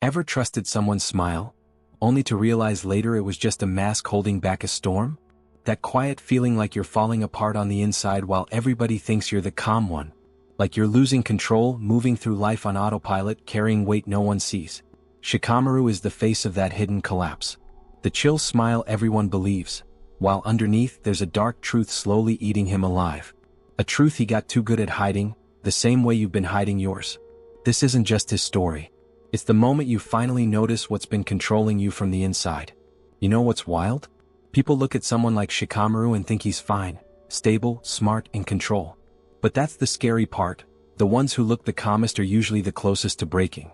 Ever trusted someone's smile, only to realize later it was just a mask holding back a storm? That quiet feeling like you're falling apart on the inside while everybody thinks you're the calm one. Like you're losing control, moving through life on autopilot, carrying weight no one sees. Shikamaru is the face of that hidden collapse. The chill smile everyone believes, while underneath there's a dark truth slowly eating him alive. A truth he got too good at hiding, the same way you've been hiding yours. This isn't just his story. It's the moment you finally notice what's been controlling you from the inside. You know what's wild? People look at someone like Shikamaru and think he's fine, stable, smart, in control. But that's the scary part. The ones who look the calmest are usually the closest to breaking.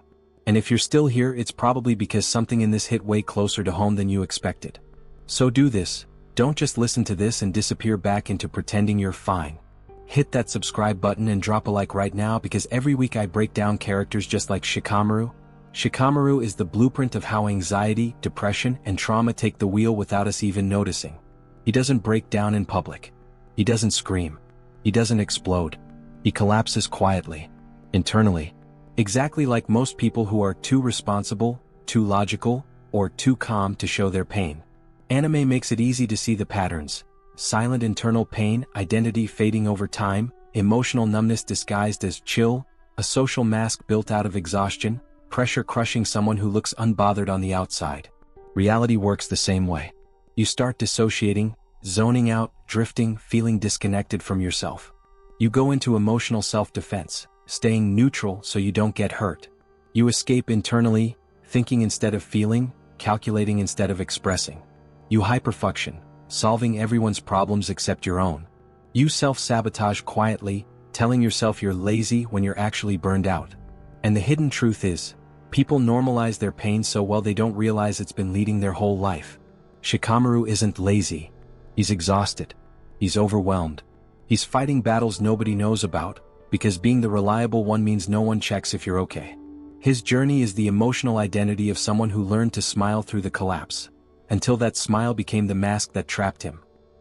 And if you're still here, it's probably because something in this hit way closer to home than you expected. So do this. Don't just listen to this and disappear back into pretending you're fine. Hit that subscribe button and drop a like right now, because every week I break down characters just like Shikamaru. Shikamaru is the blueprint of how anxiety, depression, and trauma take the wheel without us even noticing. He doesn't break down in public. He doesn't scream. He doesn't explode. He collapses quietly, internally. Exactly like most people who are too responsible, too logical, or too calm to show their pain. Anime makes it easy to see the patterns. Silent internal pain, identity fading over time, emotional numbness disguised as chill, a social mask built out of exhaustion, pressure crushing someone who looks unbothered on the outside. Reality works the same way. You start dissociating, zoning out, drifting, feeling disconnected from yourself. You go into emotional self-defense, staying neutral so you don't get hurt. You escape internally, thinking instead of feeling, calculating instead of expressing. You hyperfunction, solving everyone's problems except your own. You self-sabotage quietly, telling yourself you're lazy when you're actually burned out. And the hidden truth is, people normalize their pain so well they don't realize it's been leading their whole life. Shikamaru isn't lazy. He's exhausted. He's overwhelmed. He's fighting battles nobody knows about, because being the reliable one means no one checks if you're okay. His journey is the emotional identity of someone who learned to smile through the collapse, until that smile became the mask that trapped him.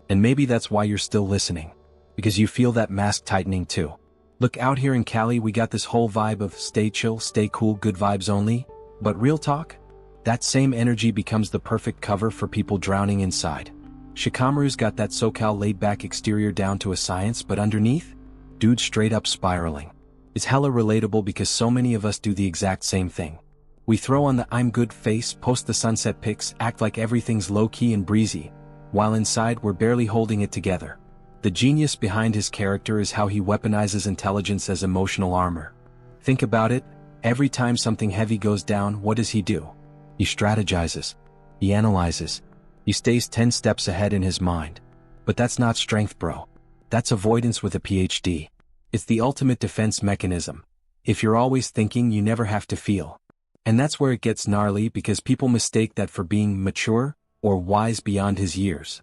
And maybe that's why you're still listening, because you feel that mask tightening too. Look, out here in Cali we got this whole vibe of stay chill, stay cool, good vibes only, but real talk? That same energy becomes the perfect cover for people drowning inside. Shikamaru's got that SoCal laid-back exterior down to a science, but underneath? Dude straight up spiraling. It's hella relatable because so many of us do the exact same thing. We throw on the I'm good face, post the sunset pics, act like everything's low-key and breezy, while inside we're barely holding it together. The genius behind his character is how he weaponizes intelligence as emotional armor. Think about it, every time something heavy goes down, what does he do? He strategizes. He analyzes. He stays 10 steps ahead in his mind. But that's not strength, bro. That's avoidance with a PhD. It's the ultimate defense mechanism. If you're always thinking, you never have to feel. And that's where it gets gnarly, because people mistake that for being mature or wise beyond his years.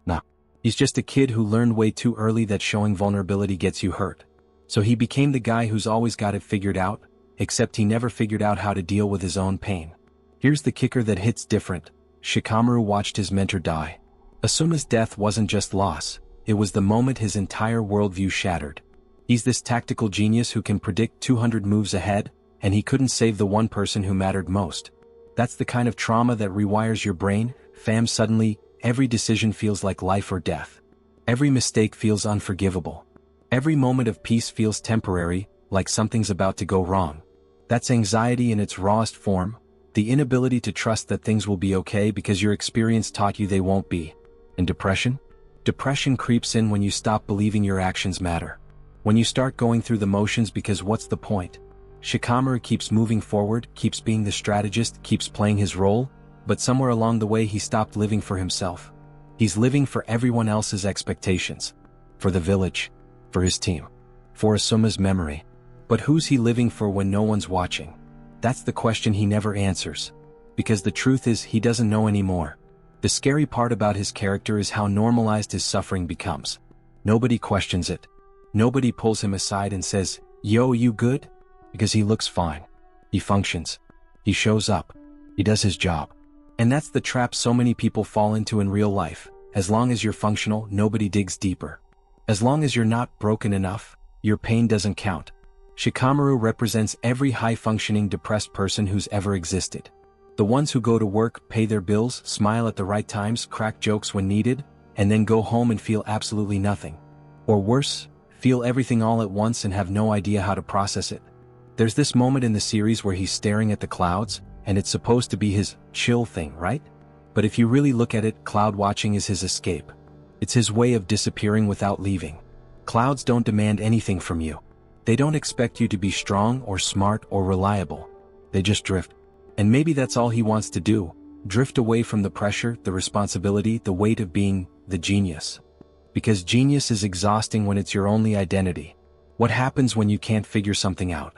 Nah. He's just a kid who learned way too early that showing vulnerability gets you hurt. So he became the guy who's always got it figured out, except he never figured out how to deal with his own pain. Here's the kicker that hits different. Shikamaru watched his mentor die. Asuma's death wasn't just loss, it was the moment his entire worldview shattered. He's this tactical genius who can predict 200 moves ahead, and he couldn't save the one person who mattered most. That's the kind of trauma that rewires your brain, fam. Suddenly, every decision feels like life or death. Every mistake feels unforgivable. Every moment of peace feels temporary, like something's about to go wrong. That's anxiety in its rawest form, the inability to trust that things will be okay because your experience taught you they won't be. And depression? Depression creeps in when you stop believing your actions matter. When you start going through the motions because what's the point? Shikamaru keeps moving forward, keeps being the strategist, keeps playing his role, but somewhere along the way he stopped living for himself. He's living for everyone else's expectations. For the village. For his team. For Asuma's memory. But who's he living for when no one's watching? That's the question he never answers. Because the truth is, he doesn't know anymore. The scary part about his character is how normalized his suffering becomes. Nobody questions it. Nobody pulls him aside and says, "Yo, you good?" Because he looks fine. He functions. He shows up. He does his job. And that's the trap so many people fall into in real life. As long as you're functional, nobody digs deeper. As long as you're not broken enough, your pain doesn't count. Shikamaru represents every high-functioning depressed person who's ever existed. The ones who go to work, pay their bills, smile at the right times, crack jokes when needed, and then go home and feel absolutely nothing. Or worse, feel everything all at once and have no idea how to process it. There's this moment in the series where he's staring at the clouds, and it's supposed to be his chill thing, right? But if you really look at it, cloud watching is his escape. It's his way of disappearing without leaving. Clouds don't demand anything from you. They don't expect you to be strong or smart or reliable. They just drift. And maybe that's all he wants to do, drift away from the pressure, the responsibility, the weight of being the genius. Because genius is exhausting when it's your only identity. What happens when you can't figure something out?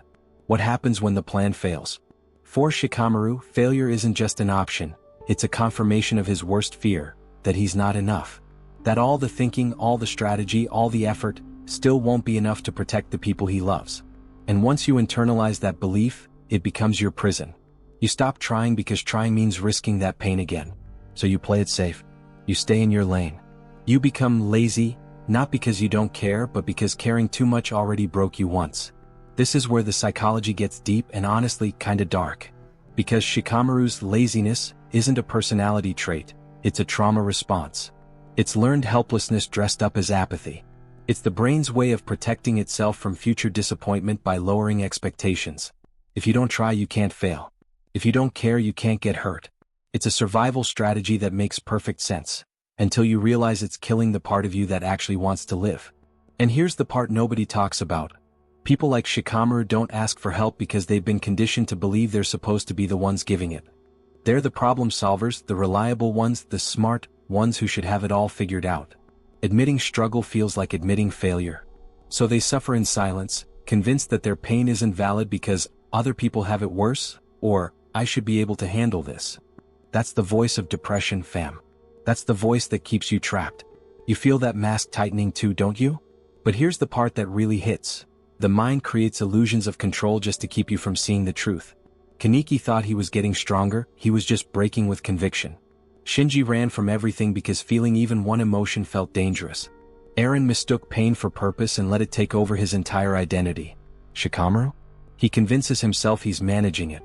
What happens when the plan fails? For Shikamaru, failure isn't just an option, it's a confirmation of his worst fear, that he's not enough. That all the thinking, all the strategy, all the effort, still won't be enough to protect the people he loves. And once you internalize that belief, it becomes your prison. You stop trying because trying means risking that pain again. So you play it safe. You stay in your lane. You become lazy, not because you don't care, but because caring too much already broke you once. This is where the psychology gets deep and honestly kinda dark. Because Shikamaru's laziness isn't a personality trait, it's a trauma response. It's learned helplessness dressed up as apathy. It's the brain's way of protecting itself from future disappointment by lowering expectations. If you don't try, you can't fail. If you don't care, you can't get hurt. It's a survival strategy that makes perfect sense, until you realize it's killing the part of you that actually wants to live. And here's the part nobody talks about. People like Shikamaru don't ask for help because they've been conditioned to believe they're supposed to be the ones giving it. They're the problem solvers, the reliable ones, the smart ones who should have it all figured out. Admitting struggle feels like admitting failure. So they suffer in silence, convinced that their pain isn't valid because other people have it worse, or I should be able to handle this. That's the voice of depression, fam. That's the voice that keeps you trapped. You feel that mask tightening too, don't you? But here's the part that really hits. The mind creates illusions of control just to keep you from seeing the truth. Kaneki thought he was getting stronger, he was just breaking with conviction. Shinji ran from everything because feeling even one emotion felt dangerous. Eren mistook pain for purpose and let it take over his entire identity. Shikamaru? He convinces himself he's managing it,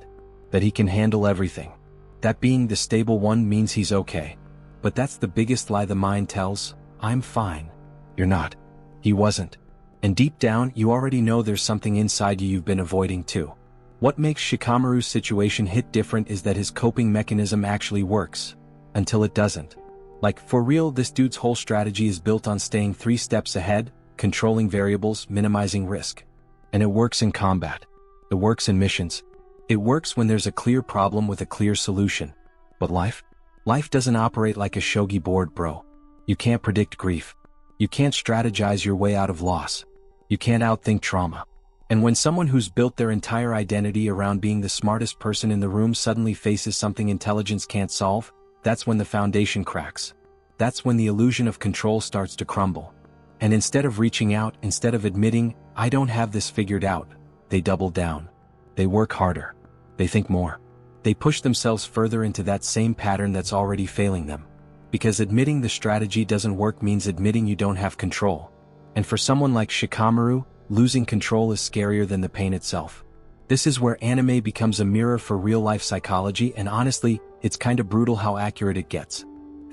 that he can handle everything. That being the stable one means he's okay. But that's the biggest lie the mind tells. I'm fine. You're not. He wasn't. And deep down, you already know there's something inside you you've been avoiding too. What makes Shikamaru's situation hit different is that his coping mechanism actually works. Until it doesn't. Like, for real, this dude's whole strategy is built on staying 3 steps ahead, controlling variables, minimizing risk. And it works in combat. It works in missions. It works when there's a clear problem with a clear solution. But life? Life doesn't operate like a shogi board, bro. You can't predict grief. You can't strategize your way out of loss. You can't outthink trauma. And when someone who's built their entire identity around being the smartest person in the room suddenly faces something intelligence can't solve, that's when the foundation cracks. That's when the illusion of control starts to crumble. And instead of reaching out, instead of admitting, I don't have this figured out, they double down. They work harder. They think more. They push themselves further into that same pattern that's already failing them. Because admitting the strategy doesn't work means admitting you don't have control. And for someone like Shikamaru, losing control is scarier than the pain itself. This is where anime becomes a mirror for real-life psychology, and honestly, it's kinda brutal how accurate it gets.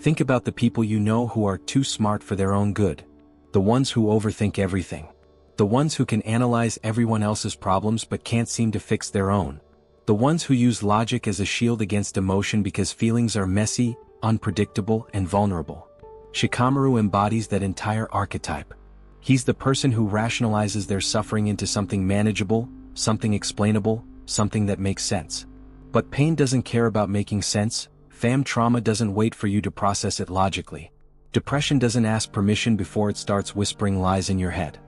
Think about the people you know who are too smart for their own good. The ones who overthink everything. The ones who can analyze everyone else's problems but can't seem to fix their own. The ones who use logic as a shield against emotion because feelings are messy, unpredictable, and vulnerable. Shikamaru embodies that entire archetype. He's the person who rationalizes their suffering into something manageable, something explainable, something that makes sense. But pain doesn't care about making sense, fam. Trauma doesn't wait for you to process it logically. Depression doesn't ask permission before it starts whispering lies in your head.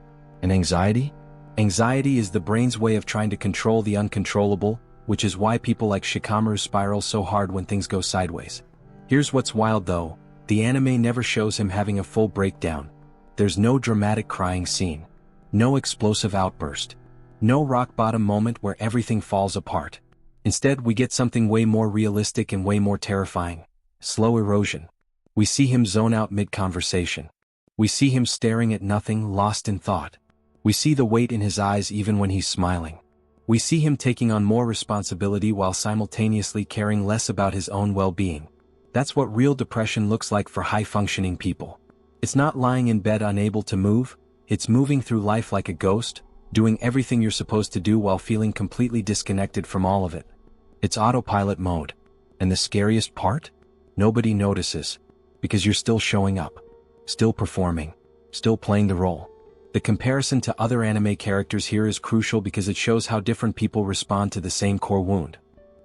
And anxiety? Anxiety is the brain's way of trying to control the uncontrollable, which is why people like Shikamaru spiral so hard when things go sideways. Here's what's wild though, the anime never shows him having a full breakdown. There's no dramatic crying scene. No explosive outburst. No rock-bottom moment where everything falls apart. Instead, we get something way more realistic and way more terrifying. Slow erosion. We see him zone out mid-conversation. We see him staring at nothing, lost in thought. We see the weight in his eyes even when he's smiling. We see him taking on more responsibility while simultaneously caring less about his own well-being. That's what real depression looks like for high-functioning people. It's not lying in bed unable to move, it's moving through life like a ghost, doing everything you're supposed to do while feeling completely disconnected from all of it. It's autopilot mode. And the scariest part? Nobody notices. Because you're still showing up. Still performing. Still playing the role. The comparison to other anime characters here is crucial because it shows how different people respond to the same core wound.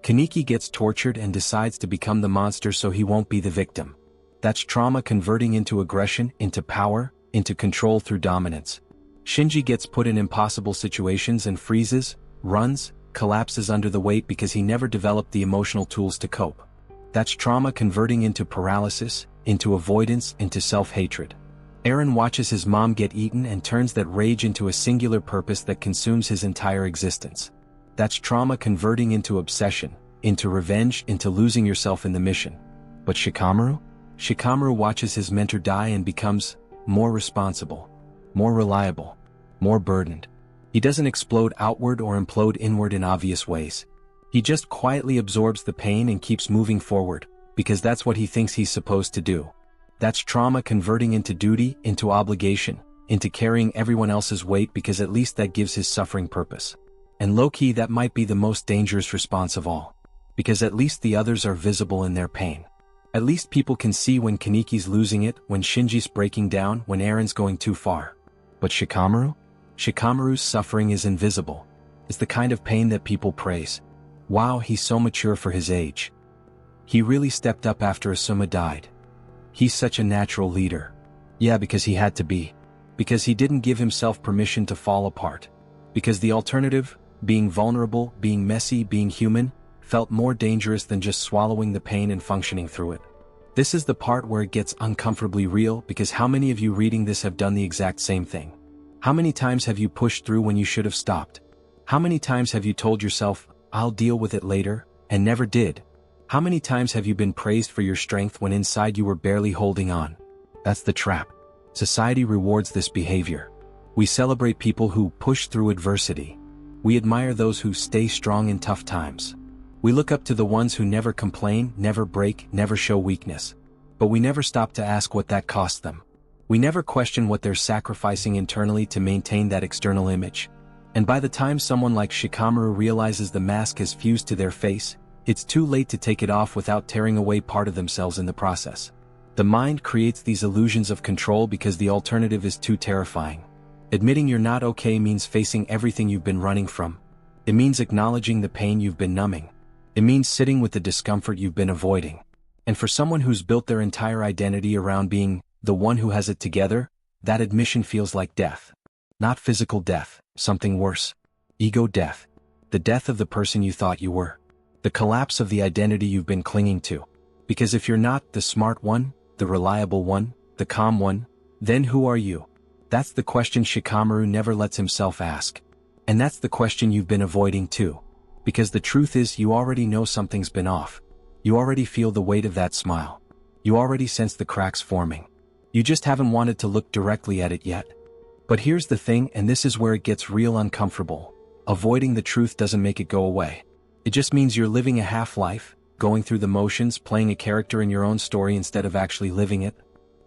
Kaneki gets tortured and decides to become the monster so he won't be the victim. That's trauma converting into aggression, into power, into control through dominance. Shinji gets put in impossible situations and freezes, runs, collapses under the weight because he never developed the emotional tools to cope. That's trauma converting into paralysis, into avoidance, into self-hatred. Eren watches his mom get eaten and turns that rage into a singular purpose that consumes his entire existence. That's trauma converting into obsession, into revenge, into losing yourself in the mission. But Shikamaru? Shikamaru watches his mentor die and becomes more responsible, more reliable, more burdened. He doesn't explode outward or implode inward in obvious ways. He just quietly absorbs the pain and keeps moving forward, because that's what he thinks he's supposed to do. That's trauma converting into duty, into obligation, into carrying everyone else's weight because at least that gives his suffering purpose. And low-key that might be the most dangerous response of all. Because at least the others are visible in their pain. At least people can see when Kaneki's losing it, when Shinji's breaking down, when Eren's going too far. But Shikamaru? Shikamaru's suffering is invisible. It's the kind of pain that people praise. Wow, he's so mature for his age. He really stepped up after Asuma died. He's such a natural leader. Yeah, because he had to be. Because he didn't give himself permission to fall apart. Because the alternative, being vulnerable, being messy, being human, felt more dangerous than just swallowing the pain and functioning through it. This is the part where it gets uncomfortably real because how many of you reading this have done the exact same thing? How many times have you pushed through when you should have stopped? How many times have you told yourself, I'll deal with it later, and never did? How many times have you been praised for your strength when inside you were barely holding on? That's the trap. Society rewards this behavior. We celebrate people who push through adversity. We admire those who stay strong in tough times. We look up to the ones who never complain, never break, never show weakness. But we never stop to ask what that cost them. We never question what they're sacrificing internally to maintain that external image. And by the time someone like Shikamaru realizes the mask has fused to their face, it's too late to take it off without tearing away part of themselves in the process. The mind creates these illusions of control because the alternative is too terrifying. Admitting you're not okay means facing everything you've been running from. It means acknowledging the pain you've been numbing. It means sitting with the discomfort you've been avoiding. And for someone who's built their entire identity around being the one who has it together, that admission feels like death. Not physical death, something worse. Ego death. The death of the person you thought you were. The collapse of the identity you've been clinging to. Because if you're not the smart one, the reliable one, the calm one, then who are you? That's the question Shikamaru never lets himself ask. And that's the question you've been avoiding too. Because the truth is you already know something's been off. You already feel the weight of that smile. You already sense the cracks forming. You just haven't wanted to look directly at it yet. But here's the thing, and this is where it gets real uncomfortable. Avoiding the truth doesn't make it go away. It just means you're living a half-life, going through the motions, playing a character in your own story instead of actually living it.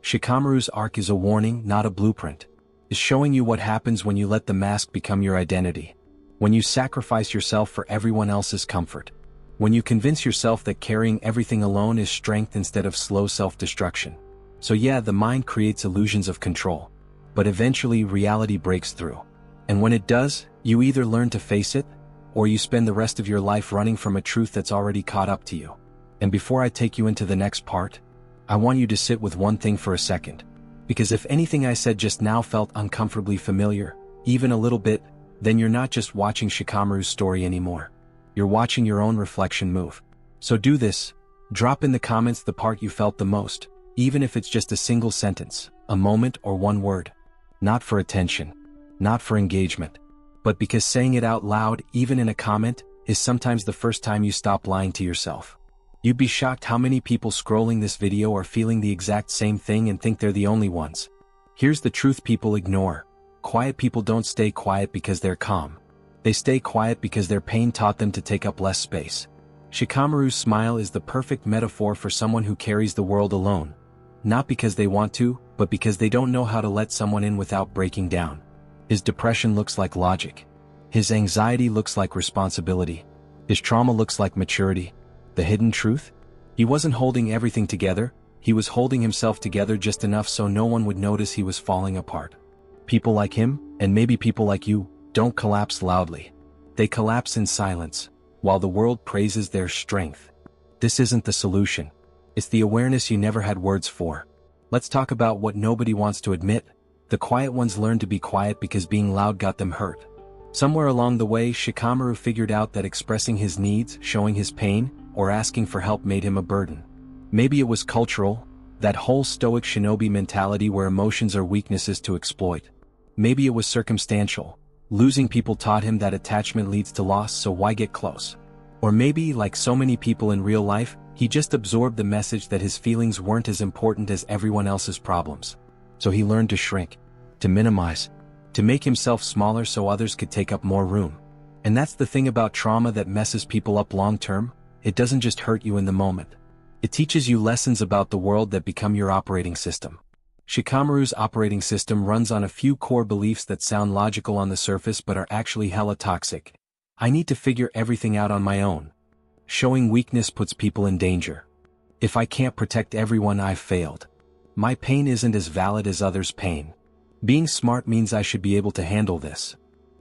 Shikamaru's arc is a warning, not a blueprint. It's showing you what happens when you let the mask become your identity. When you sacrifice yourself for everyone else's comfort. When you convince yourself that carrying everything alone is strength instead of slow self-destruction. So yeah, the mind creates illusions of control. But eventually reality breaks through. And when it does, you either learn to face it, or you spend the rest of your life running from a truth that's already caught up to you. And before I take you into the next part, I want you to sit with one thing for a second. Because if anything I said just now felt uncomfortably familiar, even a little bit, then you're not just watching Shikamaru's story anymore. You're watching your own reflection move. So do this. Drop in the comments the part you felt the most, even if it's just a single sentence, a moment, or one word. Not for attention. Not for engagement. But because saying it out loud, even in a comment, is sometimes the first time you stop lying to yourself. You'd be shocked how many people scrolling this video are feeling the exact same thing and think they're the only ones. Here's the truth people ignore. quiet people don't stay quiet because they're calm. They stay quiet because their pain taught them to take up less space. Shikamaru's smile is the perfect metaphor for someone who carries the world alone. Not because they want to, but because they don't know how to let someone in without breaking down. His depression looks like logic. His anxiety looks like responsibility. His trauma looks like maturity. The hidden truth? He wasn't holding everything together, he was holding himself together just enough so no one would notice he was falling apart. People like him, and maybe people like you, don't collapse loudly. They collapse in silence, while the world praises their strength. This isn't the solution. It's the awareness you never had words for. Let's talk about what nobody wants to admit. The quiet ones learned to be quiet because being loud got them hurt. Somewhere along the way, Shikamaru figured out that expressing his needs, showing his pain, or asking for help made him a burden. Maybe it was cultural, that whole stoic shinobi mentality where emotions are weaknesses to exploit. Maybe it was circumstantial. Losing people taught him that attachment leads to loss, so why get close? Or maybe, like so many people in real life, he just absorbed the message that his feelings weren't as important as everyone else's problems. So he learned to shrink, to minimize, to make himself smaller so others could take up more room. And that's the thing about trauma that messes people up long term. It doesn't just hurt you in the moment. It teaches you lessons about the world that become your operating system. Shikamaru's operating system runs on a few core beliefs that sound logical on the surface but are actually hella toxic. I need to figure everything out on my own. Showing weakness puts people in danger. If I can't protect everyone, I've failed. My pain isn't as valid as others' pain. Being smart means I should be able to handle this.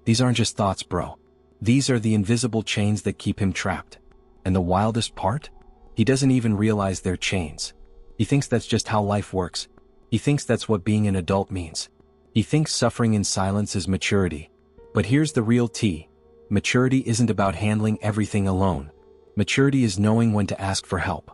These aren't just thoughts, bro. These are the invisible chains that keep him trapped. And the wildest part? He doesn't even realize they're chains. He thinks that's just how life works. He thinks that's what being an adult means. He thinks suffering in silence is maturity. But here's the real tea. Maturity isn't about handling everything alone. Maturity is knowing when to ask for help.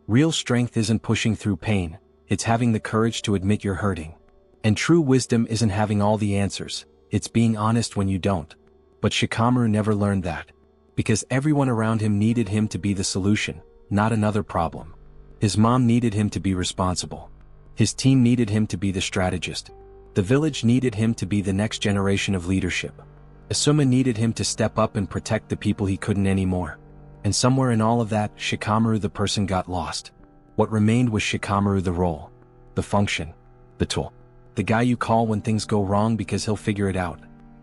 Real strength isn't pushing through pain, it's having the courage to admit you're hurting. And true wisdom isn't having all the answers, it's being honest when you don't. But Shikamaru never learned that. Because everyone around him needed him to be the solution, not another problem. His mom needed him to be responsible. His team needed him to be the strategist. The village needed him to be the next generation of leadership. Asuma needed him to step up and protect the people he couldn't anymore. And somewhere in all of that, Shikamaru the person got lost. What remained was Shikamaru the role, the function, the tool. The guy you call when things go wrong because he'll figure it out.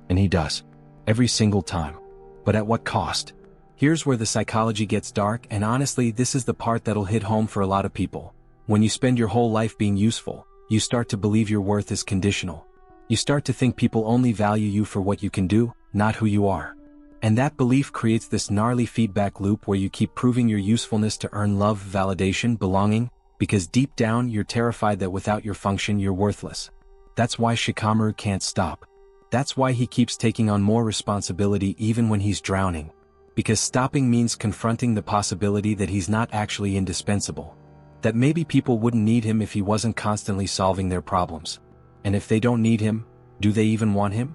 And he does. Every single time. But at what cost? Here's where the psychology gets dark, and honestly, this is the part that'll hit home for a lot of people. When you spend your whole life being useful, you start to believe your worth is conditional. You start to think people only value you for what you can do, not who you are. And that belief creates this gnarly feedback loop where you keep proving your usefulness to earn love, validation, belonging, because deep down you're terrified that without your function you're worthless. That's why Shikamaru can't stop. That's why he keeps taking on more responsibility even when he's drowning. Because stopping means confronting the possibility that he's not actually indispensable. That maybe people wouldn't need him if he wasn't constantly solving their problems. And if they don't need him, do they even want him?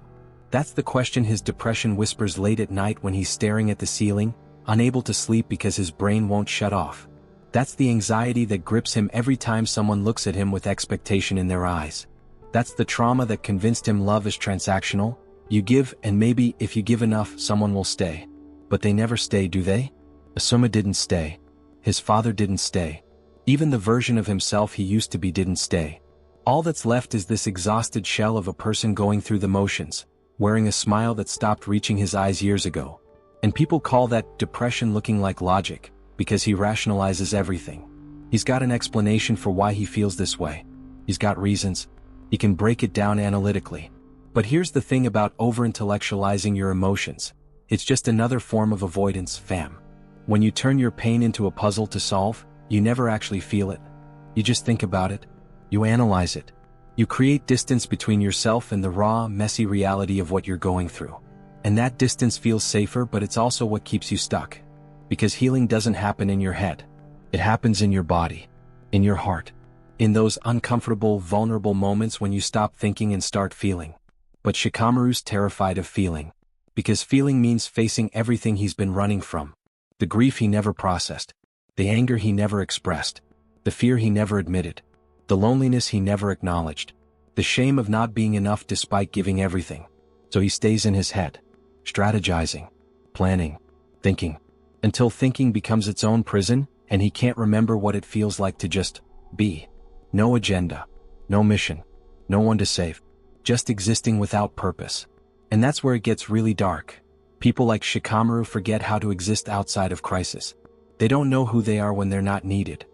That's the question his depression whispers late at night when he's staring at the ceiling, unable to sleep because his brain won't shut off. That's the anxiety that grips him every time someone looks at him with expectation in their eyes. That's the trauma that convinced him love is transactional. You give, and maybe if you give enough, someone will stay. But they never stay, do they? Asuma didn't stay. His father didn't stay. Even the version of himself he used to be didn't stay. All that's left is this exhausted shell of a person going through the motions, wearing a smile that stopped reaching his eyes years ago. And people call that depression, looking like logic, because he rationalizes everything. He's got an explanation for why he feels this way. He's got reasons. He can break it down analytically. But here's the thing about over-intellectualizing your emotions. It's just another form of avoidance, fam. When you turn your pain into a puzzle to solve, you never actually feel it. You just think about it. You analyze it. You create distance between yourself and the raw, messy reality of what you're going through. And that distance feels safer, but it's also what keeps you stuck. Because healing doesn't happen in your head. It happens in your body, in your heart, in those uncomfortable, vulnerable moments when you stop thinking and start feeling. But Shikamaru's terrified of feeling. Because feeling means facing everything he's been running from. The grief he never processed. The anger he never expressed. The fear he never admitted. The loneliness he never acknowledged. The shame of not being enough despite giving everything. So he stays in his head, strategizing, planning, thinking, until thinking becomes its own prison, and he can't remember what it feels like to just be. No agenda, no mission, no one to save, just existing without purpose. And that's where it gets really dark. People like Shikamaru forget how to exist outside of crisis. They don't know who they are when they're not needed.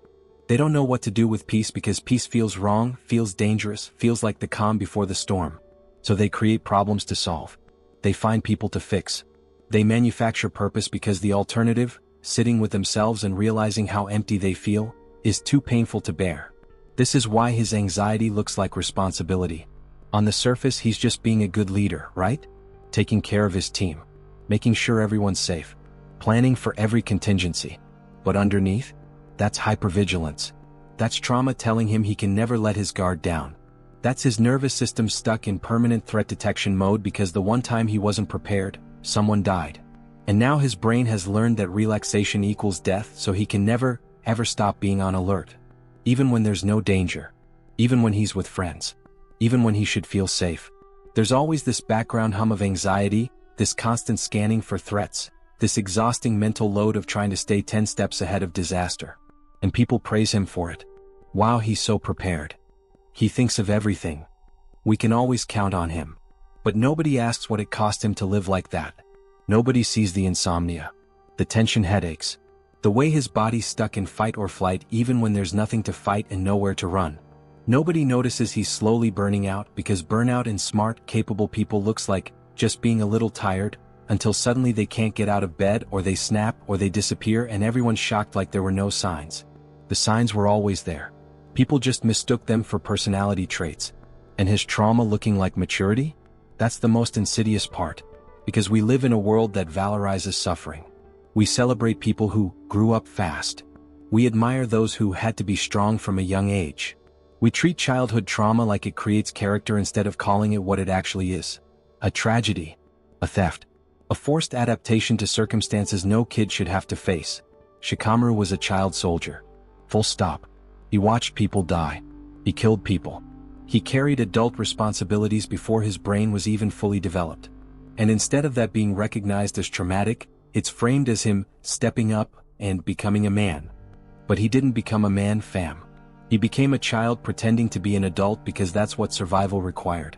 They don't know what to do with peace because peace feels wrong, feels dangerous, feels like the calm before the storm. So they create problems to solve. They find people to fix. They manufacture purpose because the alternative, sitting with themselves and realizing how empty they feel, is too painful to bear. This is why his anxiety looks like responsibility. On the surface, he's just being a good leader, right? Taking care of his team, making sure everyone's safe, planning for every contingency. But underneath, that's hypervigilance. That's trauma telling him he can never let his guard down. That's his nervous system stuck in permanent threat detection mode because the one time he wasn't prepared, someone died. And now his brain has learned that relaxation equals death, so he can never, ever stop being on alert. Even when there's no danger. Even when he's with friends. Even when he should feel safe. There's always this background hum of anxiety, this constant scanning for threats, this exhausting mental load of trying to stay 10 steps ahead of disaster. And people praise him for it. Wow, he's so prepared. He thinks of everything. We can always count on him. But nobody asks what it cost him to live like that. Nobody sees the insomnia, the tension headaches, the way his body's stuck in fight or flight even when there's nothing to fight and nowhere to run. Nobody notices he's slowly burning out because burnout in smart, capable people looks like just being a little tired, until suddenly they can't get out of bed or they snap or they disappear and everyone's shocked like there were no signs. The signs were always there. People just mistook them for personality traits. And his trauma looking like maturity? That's the most insidious part. Because we live in a world that valorizes suffering. We celebrate people who grew up fast. We admire those who had to be strong from a young age. We treat childhood trauma like it creates character instead of calling it what it actually is. A tragedy. A theft. A forced adaptation to circumstances no kid should have to face. Shikamaru was a child soldier. Full stop. He watched people die. He killed people. He carried adult responsibilities before his brain was even fully developed. And instead of that being recognized as traumatic, it's framed as him stepping up and becoming a man. But he didn't become a man, fam. He became a child pretending to be an adult because that's what survival required.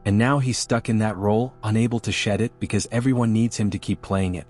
And now he's stuck in that role, unable to shed it because everyone needs him to keep playing it.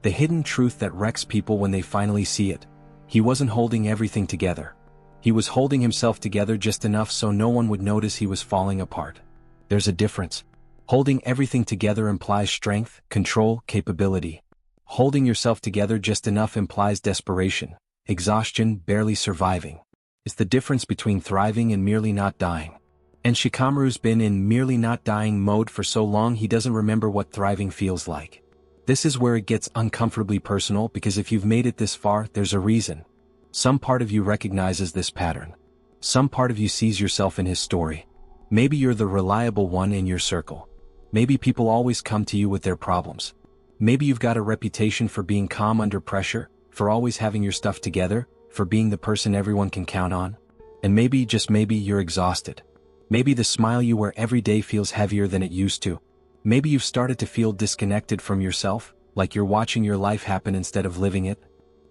The hidden truth that wrecks people when they finally see it. He wasn't holding everything together. He was holding himself together just enough so no one would notice he was falling apart. There's a difference. Holding everything together implies strength, control, capability. Holding yourself together just enough implies desperation, exhaustion, barely surviving. It's the difference between thriving and merely not dying. And Shikamaru's been in merely not dying mode for so long he doesn't remember what thriving feels like. This is where it gets uncomfortably personal because if you've made it this far, there's a reason. Some part of you recognizes this pattern. Some part of you sees yourself in his story. Maybe you're the reliable one in your circle. Maybe people always come to you with their problems. Maybe you've got a reputation for being calm under pressure, for always having your stuff together, for being the person everyone can count on. And maybe, just maybe, you're exhausted. Maybe the smile you wear every day feels heavier than it used to. Maybe you've started to feel disconnected from yourself, like you're watching your life happen instead of living it.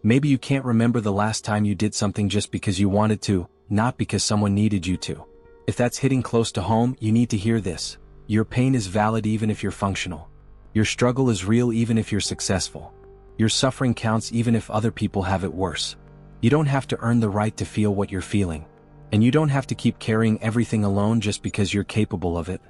Maybe you can't remember the last time you did something just because you wanted to, not because someone needed you to. If that's hitting close to home, you need to hear this. Your pain is valid even if you're functional. Your struggle is real even if you're successful. Your suffering counts even if other people have it worse. You don't have to earn the right to feel what you're feeling. And you don't have to keep carrying everything alone just because you're capable of it.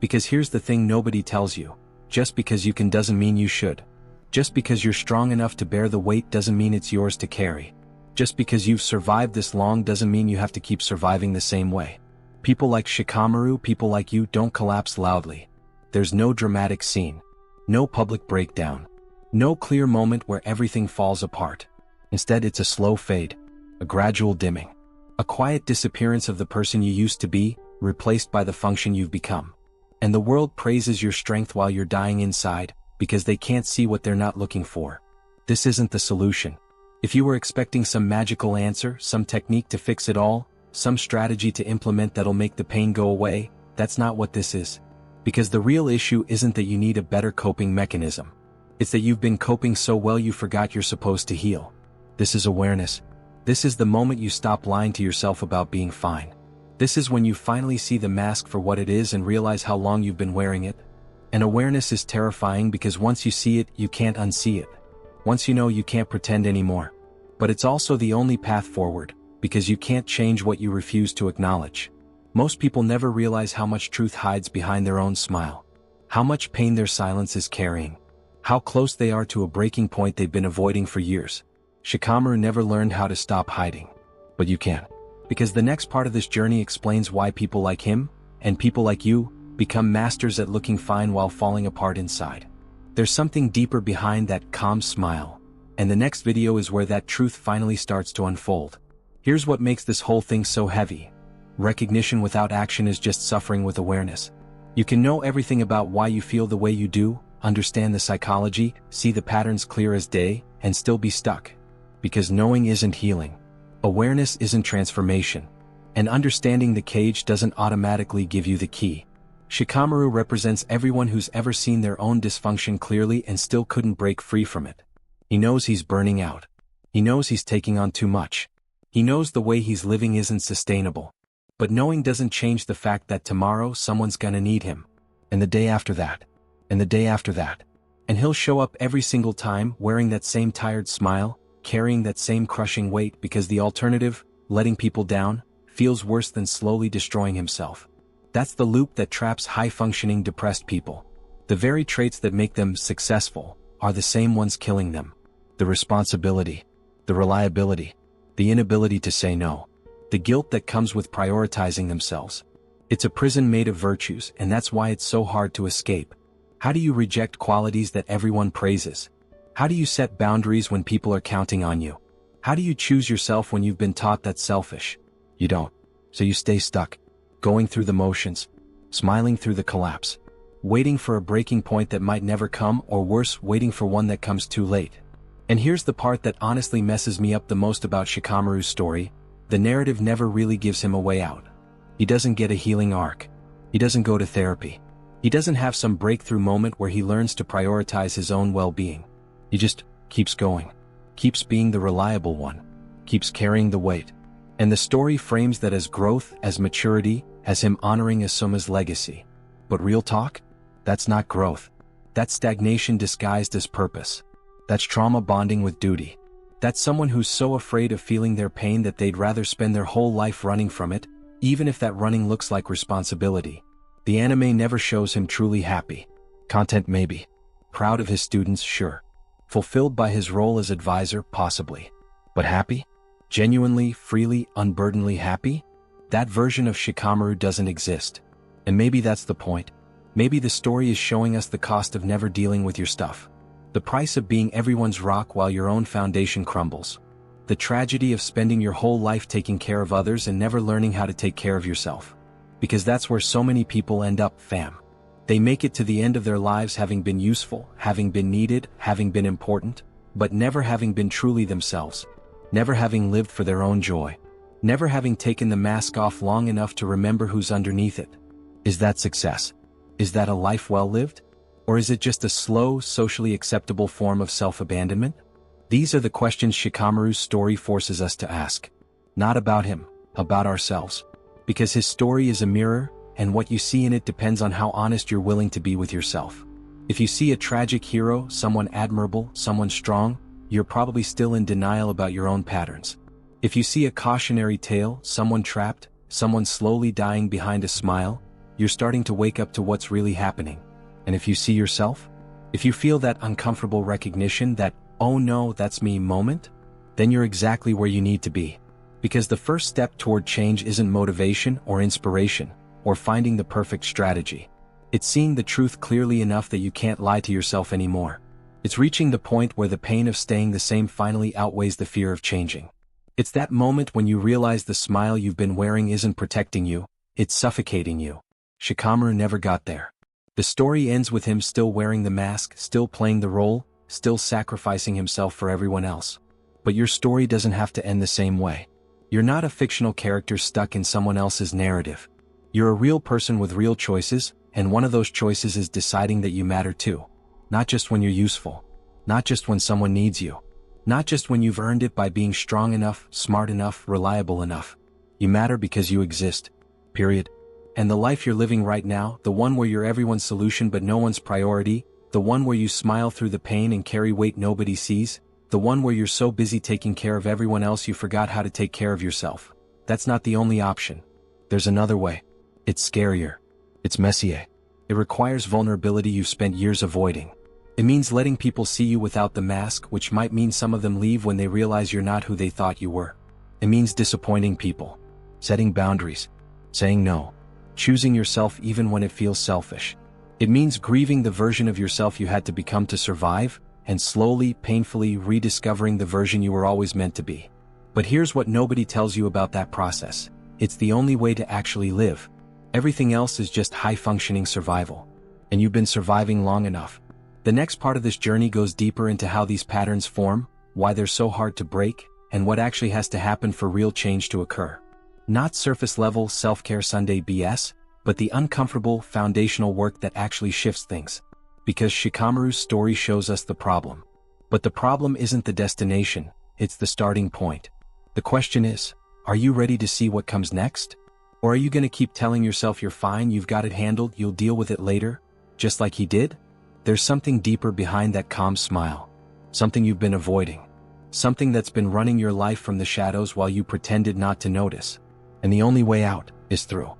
Because here's the thing nobody tells you. Just because you can doesn't mean you should. Just because you're strong enough to bear the weight doesn't mean it's yours to carry. Just because you've survived this long doesn't mean you have to keep surviving the same way. People like Shikamaru, people like you, don't collapse loudly. There's no dramatic scene. No public breakdown. No clear moment where everything falls apart. Instead, it's a slow fade. A gradual dimming. A quiet disappearance of the person you used to be, replaced by the function you've become. And the world praises your strength while you're dying inside, because they can't see what they're not looking for. This isn't the solution. If you were expecting some magical answer, some technique to fix it all, some strategy to implement that'll make the pain go away, That's not what this is. Because the real issue isn't that you need a better coping mechanism. It's that you've been coping so well you forgot you're supposed to heal. This is awareness. This is the moment you stop lying to yourself about being fine. This is when you finally see the mask for what it is and realize how long you've been wearing it. And awareness is terrifying because once you see it, you can't unsee it. Once you know, you can't pretend anymore. But it's also the only path forward, because you can't change what you refuse to acknowledge. Most people never realize how much truth hides behind their own smile. How much pain their silence is carrying. How close they are to a breaking point they've been avoiding for years. Shikamaru never learned how to stop hiding. But you can. Because the next part of this journey explains why people like him, and people like you, become masters at looking fine while falling apart inside. There's something deeper behind that calm smile. And the next video is where that truth finally starts to unfold. Here's what makes this whole thing so heavy. Recognition without action is just suffering with awareness. You can know everything about why you feel the way you do, understand the psychology, see the patterns clear as day, and still be stuck. Because knowing isn't healing. Awareness isn't transformation. And understanding the cage doesn't automatically give you the key. Shikamaru represents everyone who's ever seen their own dysfunction clearly and still couldn't break free from it. He knows he's burning out. He knows he's taking on too much. He knows the way he's living isn't sustainable. But knowing doesn't change the fact that tomorrow someone's gonna need him. And the day after that. And the day after that. And he'll show up every single time wearing that same tired smile, carrying that same crushing weight because the alternative, letting people down, feels worse than slowly destroying himself. That's the loop that traps high-functioning depressed people. The very traits that make them successful are the same ones killing them. The responsibility, the reliability, the inability to say no, the guilt that comes with prioritizing themselves. It's a prison made of virtues, and that's why it's so hard to escape. How do you reject qualities that everyone praises? How do you set boundaries when people are counting on you? How do you choose yourself when you've been taught that's selfish? You don't. So you stay stuck, going through the motions, smiling through the collapse, waiting for a breaking point that might never come, or worse, waiting for one that comes too late. And here's the part that honestly messes me up the most about Shikamaru's story. The narrative never really gives him a way out. He doesn't get a healing arc. He doesn't go to therapy. He doesn't have some breakthrough moment where he learns to prioritize his own well-being. He just keeps going. Keeps being the reliable one. Keeps carrying the weight. And the story frames that as growth, as maturity, as him honoring Asuma's legacy. But real talk? That's not growth. That's stagnation disguised as purpose. That's trauma bonding with duty. That's someone who's so afraid of feeling their pain that they'd rather spend their whole life running from it, even if that running looks like responsibility. The anime never shows him truly happy. Content maybe. Proud of his students, sure. Fulfilled by his role as advisor, possibly. But happy? Genuinely, freely, unburdenedly happy? That version of Shikamaru doesn't exist. And maybe that's the point. Maybe the story is showing us the cost of never dealing with your stuff. The price of being everyone's rock while your own foundation crumbles. The tragedy of spending your whole life taking care of others and never learning how to take care of yourself. Because that's where so many people end up, fam. They make it to the end of their lives having been useful, having been needed, having been important, but never having been truly themselves. Never having lived for their own joy. Never having taken the mask off long enough to remember who's underneath it. Is that success? Is that a life well lived? Or is it just a slow, socially acceptable form of self-abandonment? These are the questions Shikamaru's story forces us to ask. Not about him, about ourselves. Because his story is a mirror, and what you see in it depends on how honest you're willing to be with yourself. If you see a tragic hero, someone admirable, someone strong, you're probably still in denial about your own patterns. If you see a cautionary tale, someone trapped, someone slowly dying behind a smile, you're starting to wake up to what's really happening. And if you see yourself, if you feel that uncomfortable recognition, that, oh no, that's me moment, then you're exactly where you need to be. Because the first step toward change isn't motivation or inspiration, or finding the perfect strategy. It's seeing the truth clearly enough that you can't lie to yourself anymore. It's reaching the point where the pain of staying the same finally outweighs the fear of changing. It's that moment when you realize the smile you've been wearing isn't protecting you, it's suffocating you. Shikamaru never got there. The story ends with him still wearing the mask, still playing the role, still sacrificing himself for everyone else. But your story doesn't have to end the same way. You're not a fictional character stuck in someone else's narrative. You're a real person with real choices, and one of those choices is deciding that you matter too. Not just when you're useful. Not just when someone needs you. Not just when you've earned it by being strong enough, smart enough, reliable enough. You matter because you exist. Period. And the life you're living right now, the one where you're everyone's solution but no one's priority, the one where you smile through the pain and carry weight nobody sees, the one where you're so busy taking care of everyone else you forgot how to take care of yourself. That's not the only option. There's another way. It's scarier. It's messier. It requires vulnerability you've spent years avoiding. It means letting people see you without the mask, which might mean some of them leave when they realize you're not who they thought you were. It means disappointing people. Setting boundaries. Saying no. Choosing yourself even when it feels selfish. It means grieving the version of yourself you had to become to survive, and slowly, painfully rediscovering the version you were always meant to be. But here's what nobody tells you about that process. It's the only way to actually live. Everything else is just high-functioning survival. And you've been surviving long enough. The next part of this journey goes deeper into how these patterns form, why they're so hard to break, and what actually has to happen for real change to occur. Not surface-level self-care Sunday BS, but the uncomfortable, foundational work that actually shifts things. Because Shikamaru's story shows us the problem. But the problem isn't the destination, it's the starting point. The question is, are you ready to see what comes next? Or are you going to keep telling yourself you're fine, you've got it handled, you'll deal with it later, just like he did? There's something deeper behind that calm smile. Something you've been avoiding. Something that's been running your life from the shadows while you pretended not to notice. And the only way out is through.